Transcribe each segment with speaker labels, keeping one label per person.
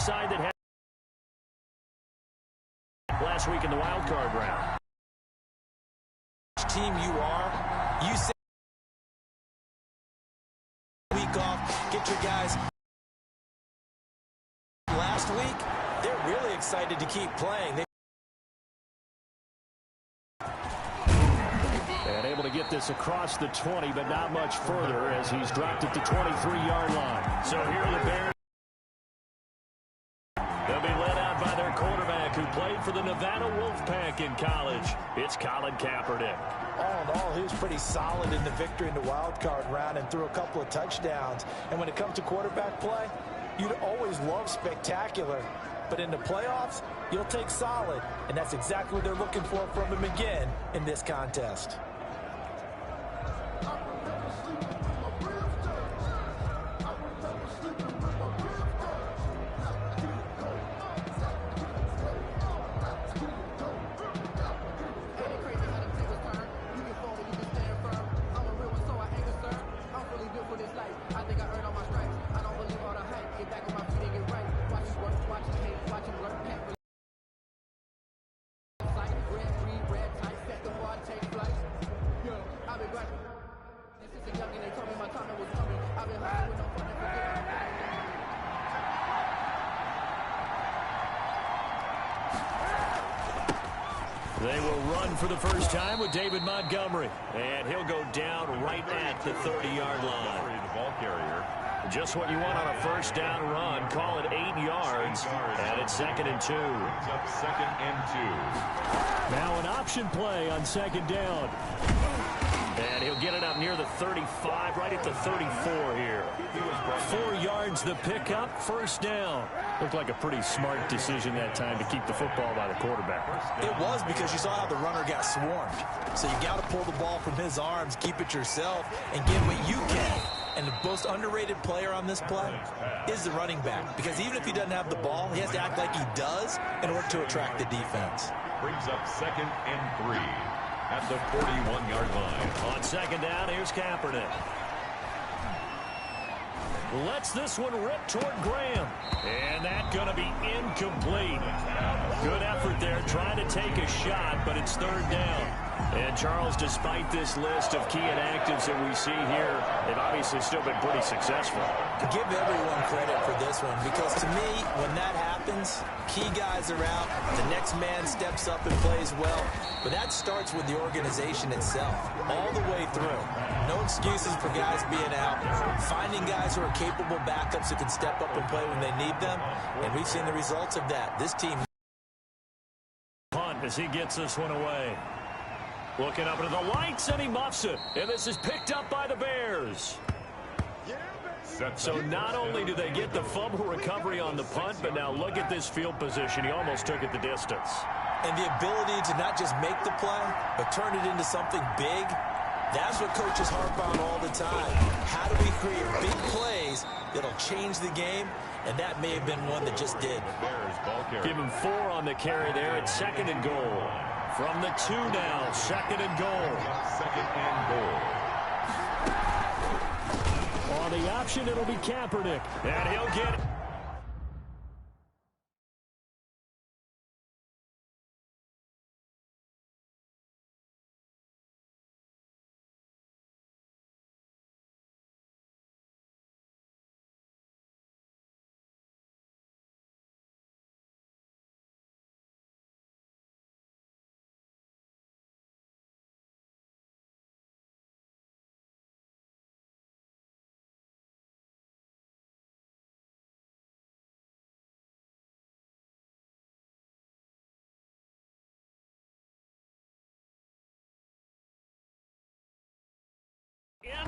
Speaker 1: Side that had last week in the wild card round.
Speaker 2: Team you are, you say week off, get your guys. Last week, they're really excited to keep playing.
Speaker 1: And able to get this across the 20, but not much further as he's dropped at the 23-yard line. So here are the Bears. They'll be led out by their quarterback who played for the Nevada Wolfpack in college. It's Colin Kaepernick.
Speaker 2: All in all, he was pretty solid in the victory in the wild card round and threw a couple of touchdowns. And when it comes to quarterback play, you'd always love spectacular. But in the playoffs, you'll take solid. And that's exactly what they're looking for from him again in this contest.
Speaker 1: They will run for the first time with David Montgomery. And he'll go down right at the 30-yard line.
Speaker 3: The ball carrier.
Speaker 1: Just what you want on a first down run. Call it 8 yards. And it's 2nd and 2.
Speaker 3: Brings up 2nd and 2.
Speaker 1: Now an option play on 2nd down. And he'll get it up near the 35, right at the 34 here. 4 yards the pickup, first down. Looked like a pretty smart decision that time to keep the football by the quarterback.
Speaker 2: It was, because you saw how the runner got swarmed. So you got to pull the ball from his arms, keep it yourself, and get what you can. And the most underrated player on this play is the running back. Because even if he doesn't have the ball, he has to act like he does in order to attract the defense.
Speaker 3: Brings up 2nd and 3. At the 41-yard line.
Speaker 1: On 2nd down, here's Kaepernick. Lets this one rip toward Graham. And that's going to be incomplete. Good effort there, trying to take a shot, but it's 3rd down. And Charles, despite this list of key inactives that we see here, they've obviously still been pretty successful.
Speaker 2: Give everyone credit for this one, because to me, when that happens, key guys are out, the next man steps up and plays well, but that starts with the organization itself, all the way through. No excuses for guys being out, finding guys who are capable backups who can step up and play when they need them, and we've seen the results of that. This team.
Speaker 1: Punt as he gets this one away. Looking up into the lights, and he muffs it. And this is picked up by the Bears. So not only do they get the fumble recovery on the punt, but now look at this field position. He almost took it the distance.
Speaker 2: And the ability to not just make the play, but turn it into something big, that's what coaches harp on all the time. How do we create big plays that'll change the game? And that may have been one that just did.
Speaker 1: Give him 4 on the carry there at 2nd and goal. From the 2 now, 2nd and goal.
Speaker 3: 2nd and goal.
Speaker 1: On the option, it'll be Kaepernick. And he'll get it.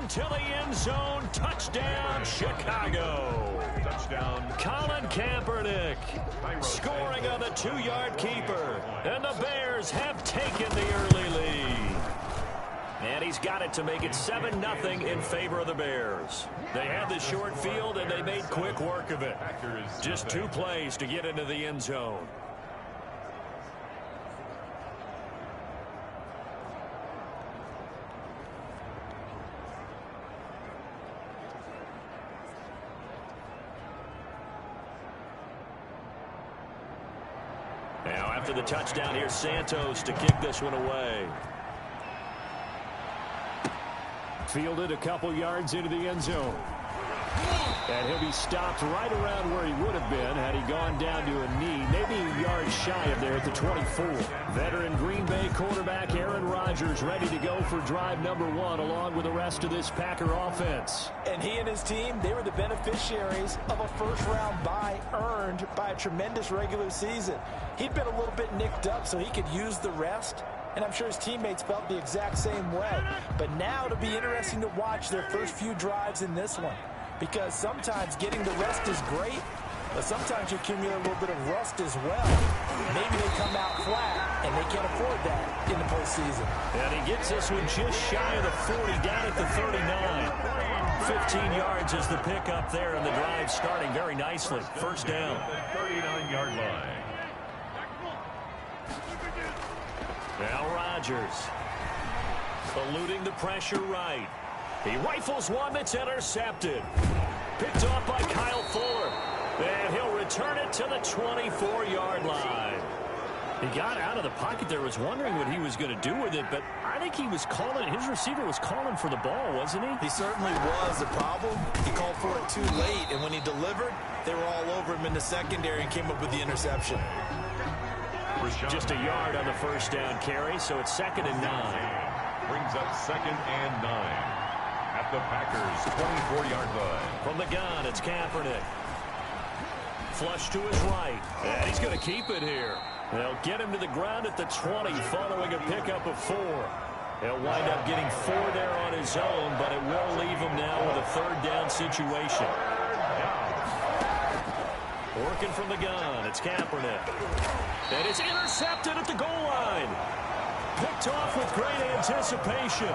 Speaker 1: Into the end zone, touchdown, Chicago.
Speaker 3: Touchdown,
Speaker 1: Colin Kaepernick scoring on the 2-yard keeper. And the Bears have taken the early lead. And he's got it to make it 7-0 in favor of the Bears. They had the short field, and they made quick work of it. Just 2 plays to get into the end zone. Now after the touchdown, here's Santos to kick this one away.
Speaker 4: Fielded a couple yards into the end zone. And he'll be stopped right around where he would have been had he gone down to a knee, maybe a yard shy of there at the 24. Veteran Green Bay quarterback Aaron Rodgers ready to go for drive number 1 along with the rest of this Packer offense.
Speaker 2: And he and his team, they were the beneficiaries of a first-round bye earned by a tremendous regular season. He'd been a little bit nicked up so he could use the rest, and I'm sure his teammates felt the exact same way. But now it'll be interesting to watch their first few drives in this one, because sometimes getting the rest is great, but sometimes you accumulate a little bit of rust as well. Maybe they come out flat, and they can't afford that in the postseason.
Speaker 1: And he gets this one just shy of the 40, down at the 39. 15 yards is the pickup there, and the drive starting very nicely. First down.
Speaker 3: 39-yard line.
Speaker 1: Now Rodgers, eluding the pressure right. He rifles one that's intercepted. Picked off by Kyle Fuller. And he'll return it to the 24-yard line. He got out of the pocket there, was wondering what he was going to do with it, but I think he was calling, his receiver was calling for the ball, wasn't he?
Speaker 2: He certainly was. The problem, he called for it too late, and when he delivered, they were all over him in the secondary and came up with the interception.
Speaker 1: Just a yard on the first down carry, so it's 2nd and 9.
Speaker 3: Brings up 2nd and 9 at the Packers' 24-yard line.
Speaker 1: From the gun, it's Kaepernick. Flush to his right, and he's going to keep it here. They'll get him to the ground at the 20 following a pickup of 4. He'll wind up getting 4 there on his own, but it will leave him now with a 3rd down situation. Working from the gun, it's Kaepernick. And it's intercepted at the goal line. Picked off with great anticipation.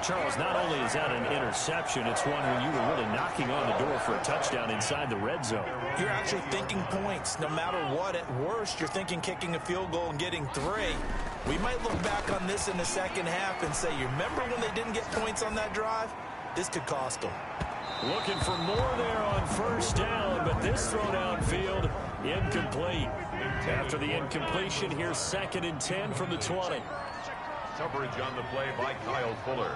Speaker 1: Charles, not only is that an interception, it's one when you were really knocking on the door for a touchdown inside the red zone.
Speaker 2: You're actually thinking points. No matter what, at worst, you're thinking kicking a field goal and getting 3. We might look back on this in the second half and say, you remember when they didn't get points on that drive? This could cost them.
Speaker 1: Looking for more there on first down, but this throw downfield, incomplete. After the incompletion, here's 2nd and 10 from the 20.
Speaker 3: Coverage on the play by Kyle Fuller.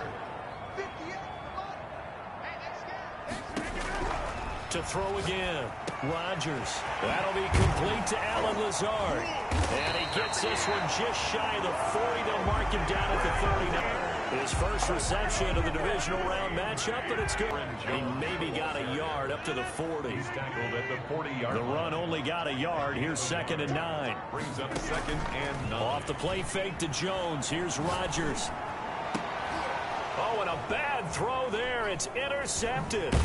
Speaker 1: To throw again, Rodgers. That'll be complete to Allen Lazard. And he gets this one just shy of the 40. They'll mark him down at the 39. His first reception of the divisional round matchup, but it's good. He maybe got a yard up to the 40.
Speaker 3: He's tackled at the 40-yard
Speaker 1: The
Speaker 3: line.
Speaker 1: run only got a yard. Here's 2nd and 9.
Speaker 3: Brings up 2nd and 9.
Speaker 1: Off the play fake to Jones. Here's Rodgers. Oh, and a bad throw there. It's intercepted.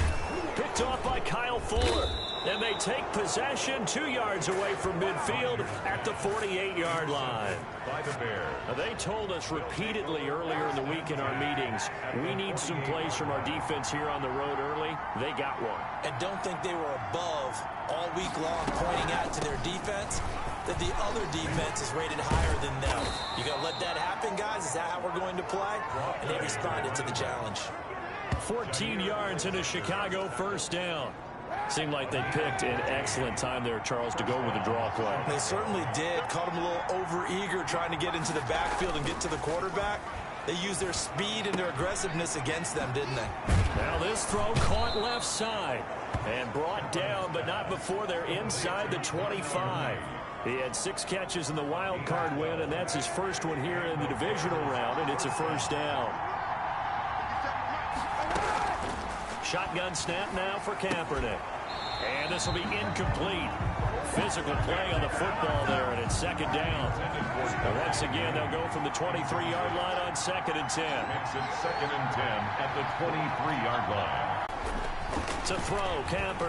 Speaker 1: Picked off by Kyle Fuller. And they take possession 2 yards away from midfield at the 48-yard line.
Speaker 3: By the Bears.
Speaker 1: Now, they told us repeatedly earlier in the week in our meetings, we need some plays from our defense here on the road early. They got one.
Speaker 2: And don't think they were above all week long pointing out to their defense that the other defense is rated higher than them. You got to let that happen, guys? Is that how we're going to play? And they responded to the challenge.
Speaker 1: 14 yards in a Chicago first down. Seemed like they picked an excellent time there, Charles, to go with the draw play.
Speaker 2: They certainly did. Caught them a little over-eager trying to get into the backfield and get to the quarterback. They used their speed and their aggressiveness against them, didn't they?
Speaker 1: Now this throw caught left side and brought down, but not before they're inside the 25. He had 6 catches in the wild card win, and that's his first one here in the divisional round, and it's a first down. Shotgun snap now for Kaepernick. And this will be incomplete. Physical play on the football there, and it's 2nd down. And once again, they'll go from the 23-yard line on 2nd and 10.
Speaker 3: Makes it 2nd and 10 at the 23-yard line.
Speaker 1: To throw, Kaepernick.